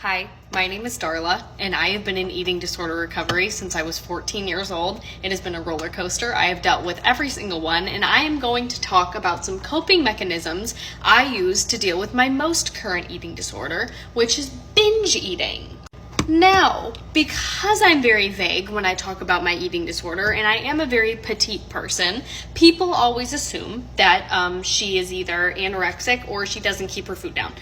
Hi, my name is Darla, and I have been in eating disorder recovery since I was 14 years old. It has been a roller coaster. I have dealt with every single one, and I am going to talk about some coping mechanisms I use to deal with my most current eating disorder, which is binge eating. Now, because I'm very vague when I talk about my eating disorder, and I am a very petite person, people always assume that she is either anorexic or she doesn't keep her food down.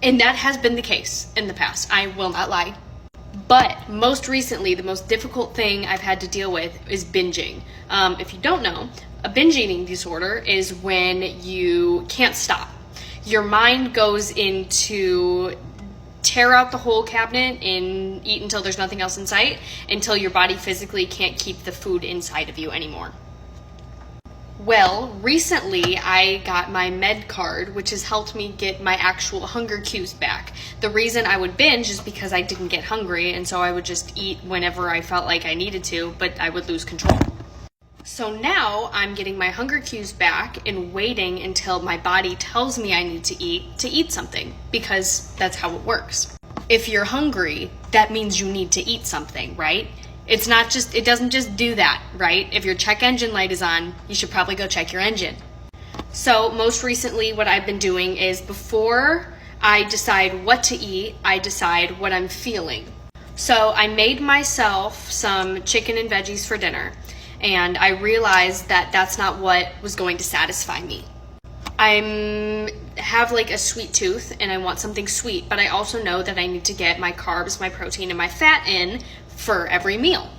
And that has been the case in the past. I will not lie. But most recently, the most difficult thing I've had to deal with is binging. If you don't know, a binge eating disorder is when you can't stop. Your mind goes into tear out the whole cabinet and eat until there's nothing else in sight, until your body physically can't keep the food inside of you anymore. Well, recently I got my med card, which has helped me get my actual hunger cues back. The reason I would binge is because I didn't get hungry, and so I would just eat whenever I felt like I needed to, but I would lose control. So now I'm getting my hunger cues back and waiting until my body tells me I need to eat something, because that's how it works. If you're hungry, that means you need to eat something, right? It doesn't just do that, right? If your check engine light is on, you should probably go check your engine. So most recently what I've been doing is before I decide what to eat, I decide what I'm feeling. So I made myself some chicken and veggies for dinner, and I realized that that's not what was going to satisfy me. I have like a sweet tooth and I want something sweet, but I also know that I need to get my carbs, my protein, and my fat in for every meal.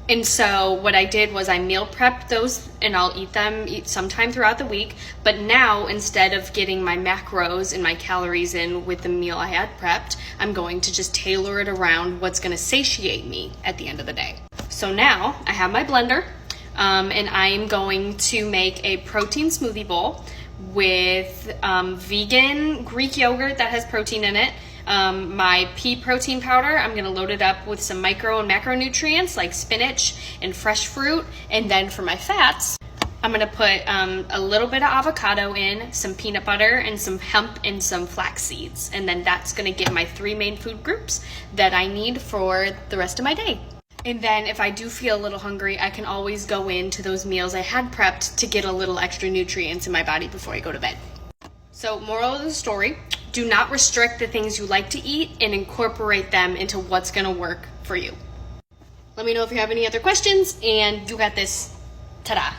And so what I did was I meal prepped those, and I'll eat sometime throughout the week. But now, instead of getting my macros and my calories in with the meal I had prepped, I'm going to just tailor it around what's going to satiate me at the end of the day. So now I have my blender, and I'm going to make a protein smoothie bowl with vegan Greek yogurt that has protein in it. My pea protein powder, I'm going to load it up with some micro and macronutrients like spinach and fresh fruit. And then for my fats, I'm going to put a little bit of avocado in, some peanut butter, and some hemp and some flax seeds. And then that's going to get my 3 main food groups that I need for the rest of my day. And then if I do feel a little hungry, I can always go into those meals I had prepped to get a little extra nutrients in my body before I go to bed. So moral of the story, do not restrict the things you like to eat and incorporate them into what's going to work for you. Let me know if you have any other questions, and you got this. Ta-da.